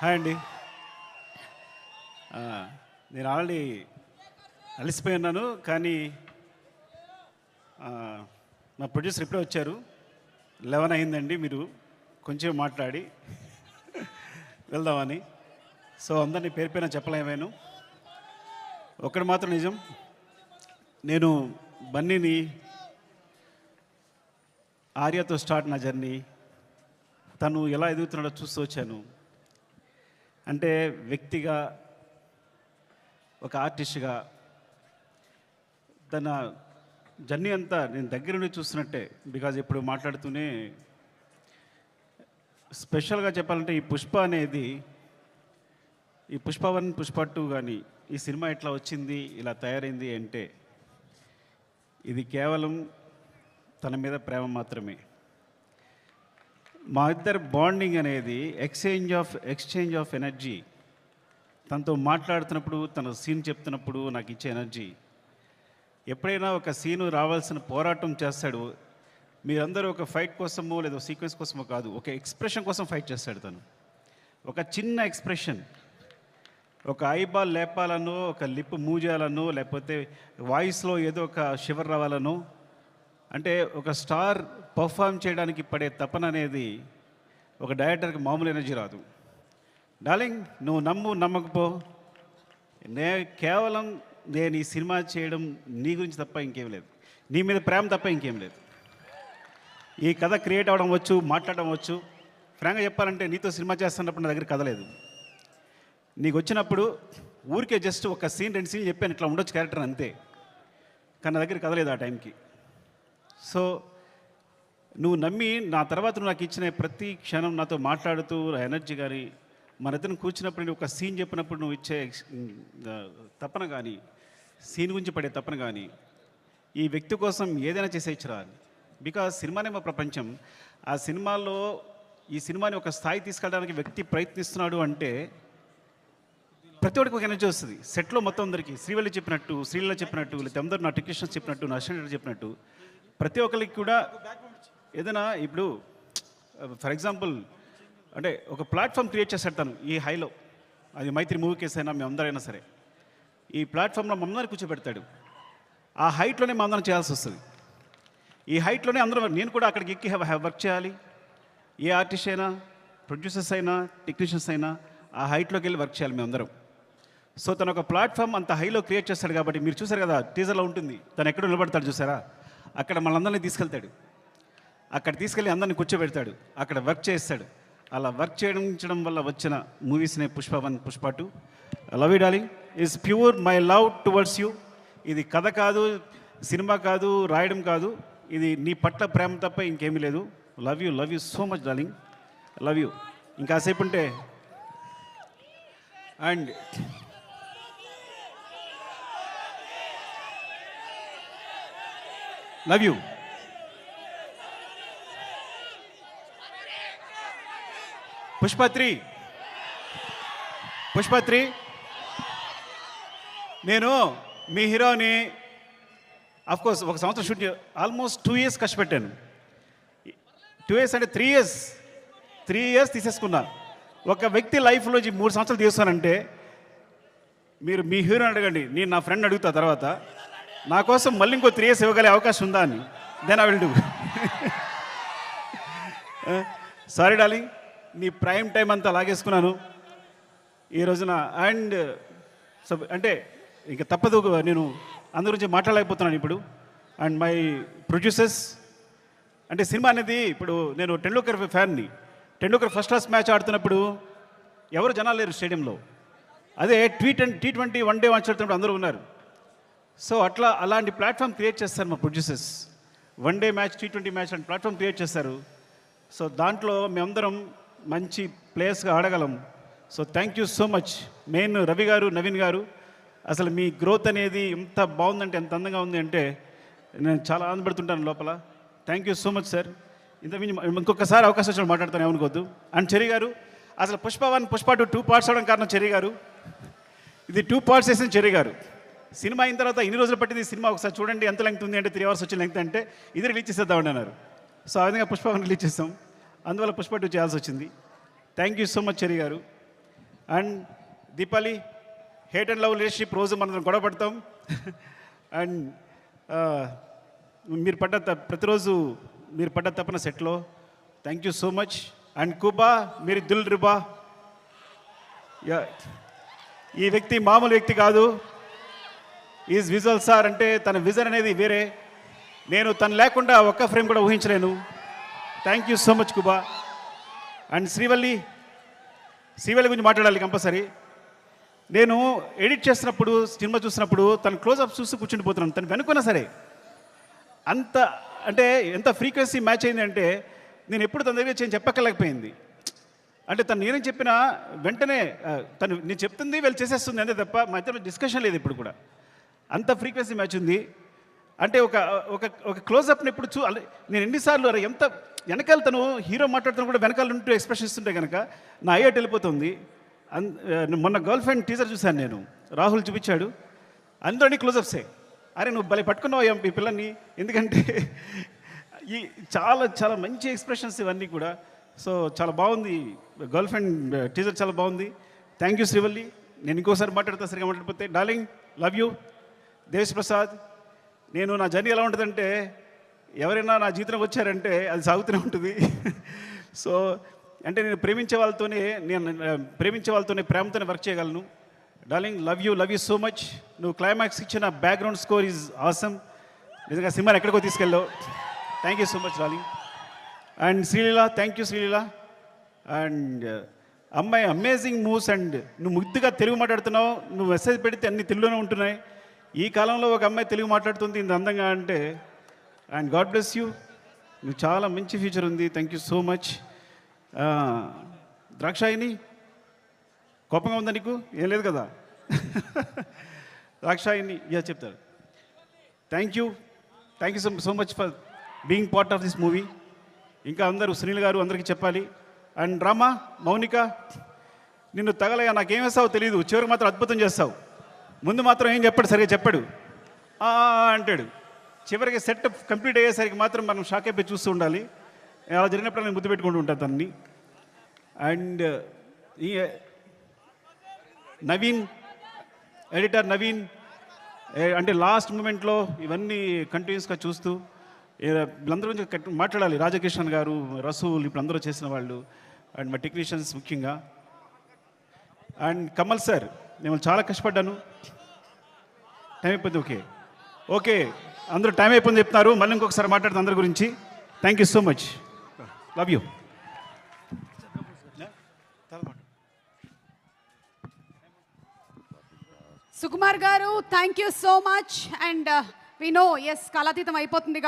Hi అండి. ఆ, నేను ఆల్రెడీ అలసిపోయి ఉన్నాను, కానీ ఆ, మా ప్రొడ్యూసర్ ఇప్పుడే వచ్చారు. 11 అయిందండి, మీరు కొంచెం మాట్లాడి వెళ్దామని. సో అందరినీ పేరు పేరున చెప్పలేమేను. ఒక్కటి మాత్రం నిజం, నేను బన్నీని ఆర్యతో స్టార్ట్ నా జర్నీ, తను ఎలా ఎదుగుతున్నాడో చూస్తూ వచ్చాను. అంటే వ్యక్తిగా, ఒక ఆర్టిస్ట్గా తన జర్నీ అంతా నేను దగ్గర నుండి చూస్తున్నట్టే. బికాజ్ ఇప్పుడు మాట్లాడుతూనే స్పెషల్గా చెప్పాలంటే ఈ పుష్ప అనేది, ఈ పుష్ప 1 పుష్ప 2 కానీ ఈ సినిమా ఎట్లా వచ్చింది, ఇలా తయారైంది అంటే ఇది కేవలం తన మీద ప్రేమ మాత్రమే. మా ఇద్దరు బాండింగ్ అనేది ఎక్స్చేంజ్ ఆఫ్ ఎనర్జీ. తనతో మాట్లాడుతున్నప్పుడు, తన సీన్ చెప్తున్నప్పుడు నాకు ఇచ్చే ఎనర్జీ. ఎప్పుడైనా ఒక సీను రావాల్సిన పోరాటం చేస్తాడు. మీరందరూ ఒక ఫైట్ కోసమో లేదా సీక్వెన్స్ కోసమో కాదు, ఒక ఎక్స్ప్రెషన్ కోసం ఫైట్ చేస్తాడు తను. ఒక చిన్న ఎక్స్ప్రెషన్, ఒక ఐబాల్ లేపాలనో, ఒక లిప్ మూవ్ చేయాలనో, లేకపోతే వాయిస్లో ఏదో ఒక షివర్ రావాలనో, అంటే ఒక స్టార్ పర్ఫామ్ చేయడానికి పడే తపన అనేది ఒక డైరెక్టర్కి మామూలు ఎనర్జీ రాదు. డార్లింగ్, నువ్వు నమ్మకపో, కేవలం నేను ఈ సినిమా చేయడం నీ గురించి తప్ప ఇంకేం లేదు, నీ మీద ప్రేమ తప్ప ఇంకేం లేదు. ఈ కథ క్రియేట్ అవ్వడం వచ్చు, మాట్లాడడం వచ్చు. ఫ్రాంక్గా చెప్పాలంటే నీతో సినిమా చేస్తున్నప్పుడు నా దగ్గర కథ లేదు. నీకు వచ్చినప్పుడు ఊరికే జస్ట్ ఒక సీన్ 2 సీన్లు చెప్పాను, ఇట్లా ఉండొచ్చు క్యారెక్టర్ అంతే. కానీ నా దగ్గర కథ లేదు ఆ టైంకి. సో నువ్వు నమ్మి నా తర్వాత నువ్వు నాకు ఇచ్చిన ప్రతి క్షణం నాతో మాట్లాడుతూ ఎనర్జీ కానీ, మన ఇద్దరం కూర్చున్నప్పుడు నేను ఒక సీన్ చెప్పినప్పుడు నువ్వు ఇచ్చే తపన కానీ, సీన్ గురించి పడే తపన కానీ, ఈ వ్యక్తి కోసం ఏదైనా చేసేయచ్చురా. బికాజ్ సినిమానే మా ప్రపంచం. ఆ సినిమాలో ఈ సినిమాని ఒక స్థాయి తీసుకెళ్ళడానికి వ్యక్తి ప్రయత్నిస్తున్నాడు అంటే ప్రతి ఒక్కరికి ఒక ఎనర్జీ వస్తుంది. సెట్లో మొత్తం అందరికీ శ్రీవల్లి చెప్పినట్టు, శ్రీలీల చెప్పినట్టు, లేకపోతే అందరూ నా టెక్నీషియన్స్ చెప్పినట్టు, నా అసిస్టెంట్ చెప్పినట్టు, ప్రతి ఒక్కరికి కూడా ఏదైనా ఇప్పుడు ఫర్ ఎగ్జాంపుల్ అంటే ఒక ప్లాట్ఫామ్ క్రియేట్ చేస్తాడు తను ఈ హైలో. అది మైత్రి మూవీ కేసు అయినా మేమందరైనా సరే ఈ ప్లాట్ఫామ్లో మమ్మల్ని కూర్చోబెడతాడు. ఆ హైట్లోనే మా అందరం చేయాల్సి వస్తుంది. ఈ హైట్లోనే అందరం, నేను కూడా అక్కడికి ఎక్కి వర్క్ చేయాలి. ఏ ఆర్టిస్ట్ అయినా, ప్రొడ్యూసర్స్ అయినా, టెక్నీషియన్స్ అయినా ఆ హైట్లోకి వెళ్ళి వర్క్ చేయాలి మేమందరం. సో తను ఒక ప్లాట్ఫామ్ అంత హైలో క్రియేట్ చేస్తాడు కాబట్టి మీరు చూసారు కదా, టీజర్లో ఉంటుంది, తను ఎక్కడ నిలబడతాడు చూసారా, అక్కడ మనందరినీ తీసుకెళ్తాడు. అక్కడ తీసుకెళ్ళి అందరిని కూర్చోబెడతాడు, అక్కడ వర్క్ చేస్తాడు. అలా వర్క్ చేయడం వల్ల వచ్చిన మూవీస్నే Pushpa 1 Pushpa 2. Love you darling, is pure my love towards you. ఇది కథ కాదు, సినిమా కాదు, రాయడం కాదు, ఇది నీ పట్ల ప్రేమ తప్ప ఇంకేమీ లేదు. Love you so much darling, love you. ఇంకాసేపు ఉంటే అండ్ లవ్ యూ. పుష్ప 3 నేను మీ హీరోని అఫ్కోర్స్ 1 సంవత్సరం షూట్ ఆల్మోస్ట్ 2 years కష్టపెట్టాను. 2 years అంటే 3 years తీసేసుకున్నా. ఒక వ్యక్తి లైఫ్లో 3 సంవత్సరాలు తీస్తానంటే మీరు మీ హీరోని అడగండి, నేను నా ఫ్రెండ్ అడుగుతా తర్వాత నా కోసం మళ్ళీ ఇంకో 3 years ఇవ్వగలే అవకాశం ఉందా అని. Then I will do. Sorry darling, నీ ప్రైమ్ టైం అంతా లాగేసుకున్నాను ఈ రోజున. అండ్ అంటే ఇంకా తప్పదు, నేను అందరి గురించి మాట్లాడలేకపోతున్నాను ఇప్పుడు. అండ్ మై ప్రొడ్యూసర్స్, అంటే సినిమా అనేది ఇప్పుడు నేను టెండూల్కర్ ఫ్యాన్ని. టెండూల్కర్ ఫస్ట్ క్లాస్ మ్యాచ్ ఆడుతున్నప్పుడు ఎవరు జనాలు లేరు స్టేడియంలో. అదే T20 1 day మ్యాచ్ ఆడుతున్నప్పుడు అందరూ ఉన్నారు. సో అలాంటి ప్లాట్ఫామ్ క్రియేట్ చేస్తారు మా producers. 1 day match, T20 match లాంటి ప్లాట్ఫామ్ క్రియేట్ చేస్తారు. సో దాంట్లో మేమందరం మంచి ప్లేయర్స్గా ఆడగలం. So thank you so much. Main Ravi garu, Naveen గారు, అసలు మీ గ్రోత్ అనేది ఎంత బాగుందంటే, ఎంత అందంగా ఉంది అంటే నేను చాలా ఆనందపడుతుంటాను లోపల. Thank you so much sir. ఇంకొకసారి అవకాశం వచ్చినప్పుడు మాట్లాడతాను, ఏమనుకోవద్దు. అండ్ చెర్రీ గారు, అసలు పుష్ప 1 పుష్ప 2 పార్ట్స్ అవడం కారణం చెర్రీ గారు. ఇది 2 parts వేసిన చెర్రీ గారు. సినిమా అయిన తర్వాత ఇన్ని రోజులు పట్టింది సినిమా, ఒకసారి చూడండి ఎంత లెంగ్త్ ఉంది అంటే 3 hours వచ్చిన లెంగ్త్ అంటే ఇది రిలీజ్ చేసేద్దామని అన్నారు. సో ఆ విధంగా పుష్ప 1 రిలీజ్ చేస్తాం, అందువల్ల పుష్ప 2 చేయాల్సి వచ్చింది. Thank you so much Cherry గారు. And Deepali, hate and love relationship రోజు మనం గొడవ పడతాం. అండ్ మీరు ప్రతిరోజు మీరు పడ్డ తప్పన సెట్లో. Thank you so much. And కుబా, మీరు దిల్ రిబా. ఈ వ్యక్తి మామూలు వ్యక్తి కాదు. Is visual sir. అంటే తన విజన్ అనేది వేరే. నేను తను లేకుండా ఒక్క ఫ్రేమ్ కూడా ఊహించలేను. Thank you so much Kuba. And Srivalli గురించి మాట్లాడాలి కంపల్సరీ. నేను ఎడిట్ చేస్తున్నప్పుడు, సినిమా చూసినప్పుడు తను క్లోజ్అప్ చూసి కూర్చుండిపోతున్నాను. తను వెనుకున్నా సరే అంత అంటే ఎంత ఫ్రీక్వెన్సీ మ్యాచ్ అయింది అంటే నేను ఎప్పుడు తన దగ్గర చెప్పక్కర్లేకపోయింది. అంటే తను నేనేం చెప్పినా వెంటనే తను నేను చెప్తుంది వీళ్ళు చేసేస్తుంది అంతే తప్ప మా ఇద్దరు డిస్కషన్ లేదు ఇప్పుడు కూడా. అంత ఫ్రీక్వెన్సీ మ్యాచ్ ఉంది. అంటే ఒక ఒక ఒక క్లోజ్అప్ని ఎప్పుడు నేను ఎన్నిసార్లు ఎంత వెనకాల తను హీరో మాట్లాడుతున్నా కూడా వెనకాల ఉంటూ ఎక్స్ప్రెషన్ ఇస్తుంటే కనుక నా అయ్యేట్ వెళ్ళిపోతుంది. మొన్న గర్ల్ ఫ్రెండ్ టీజర్ చూశాను నేను, రాహుల్ చూపించాడు, అందరినీ క్లోజప్సే. అరే నువ్వు భలే పట్టుకున్నావు ఈ పిల్లల్ని. ఎందుకంటే ఈ చాలా చాలా మంచి ఎక్స్ప్రెషన్స్ ఇవన్నీ కూడా. సో చాలా బాగుంది. గర్ల్ ఫ్రెండ్ టీజర్ చాలా బాగుంది. Thank you Srivalli. నేను ఇంకోసారి మాట్లాడతా సరిగా మాట్లాడిపోతే. Darling, love you. Desh Prasad, నేను నా జర్నీ ఎలా ఉంటుందంటే ఎవరైనా నా జీవితంలో వచ్చారంటే అది సాగుతూనే ఉంటుంది. సో అంటే నేను ప్రేమించే వాళ్ళతోనే ప్రేమతోనే వర్క్ చేయగలను. Darling, love you so much. నువ్వు క్లైమాక్స్ ఇచ్చిన బ్యాక్గ్రౌండ్ స్కోర్ ఈజ్ ఆసమ్. నిజంగా సినిమాని ఎక్కడికో తీసుకెళ్ళావు. Thank you so much darling. And Sreeleela, thank you Sreeleela. And అమ్మాయి అమేజింగ్ మూవ్స్. అండ్ నువ్వు ముద్దుగా తెలుగు మాట్లాడుతున్నావు. నువ్వు మెసేజ్ పెడితే అన్ని తెలుగులోనే ఉంటున్నాయి. ఈ కాలంలో ఒక అమ్మాయి తెలుగు మాట్లాడుతుంది ఇంత అందంగా అంటే. And god bless you. నువ్వు చాలా మంచి ఫ్యూచర్ ఉంది. Thank you so much. Drakshayini, కోపంగా ఉందా నీకు? ఏం లేదు కదా. ద్రాక్షాయిని చెప్తారు. Thank you so much for being part of this movie. ఇంకా అందరూ సునీల్ గారు అందరికీ చెప్పాలి. అండ్ రామా, మౌనిక, నిన్ను తగలగా నాకేం వేస్తావో తెలియదు, చివరికి మాత్రం అద్భుతం చేస్తావు. ముందు మాత్రం ఏం చెప్పాడు, సరిగా చెప్పాడు అంటాడు. చివరికి సెట్ కంప్లీట్ అయ్యేసరికి మాత్రం మనం షాక్ అయిపోయి చూస్తూ ఉండాలి. అలా జరిగినప్పుడు నేను ముద్దు పెట్టుకుంటూ ఉంటాను తన్ని. అండ్ ఈ నవీన్, ఎడిటర్ నవీన్, అంటే లాస్ట్ మూమెంట్లో ఇవన్నీ కంటిన్యూస్గా చూస్తూ వీళ్ళందరూ గురించి మాట్లాడాలి. రాజకిషన్ గారు, రసూల్, ఇప్పుడు అందరూ చేసిన వాళ్ళు, అండ్ మా టెక్నీషియన్స్ ముఖ్యంగా. అండ్ కమల్ సార్, నేను చాలా కష్టపడ్డాను. టైం అయిపోయింది. ఓకే అందరూ టైం అయిపోయింది చెప్తున్నారు. మళ్ళీ ఇంకొకసారి మాట్లాడుతాను అందరి గురించి. Thank you so much. Love you. Sukumar గారు, thank you so much. And we know, yes, కాలాతీతం అయిపోతుంది.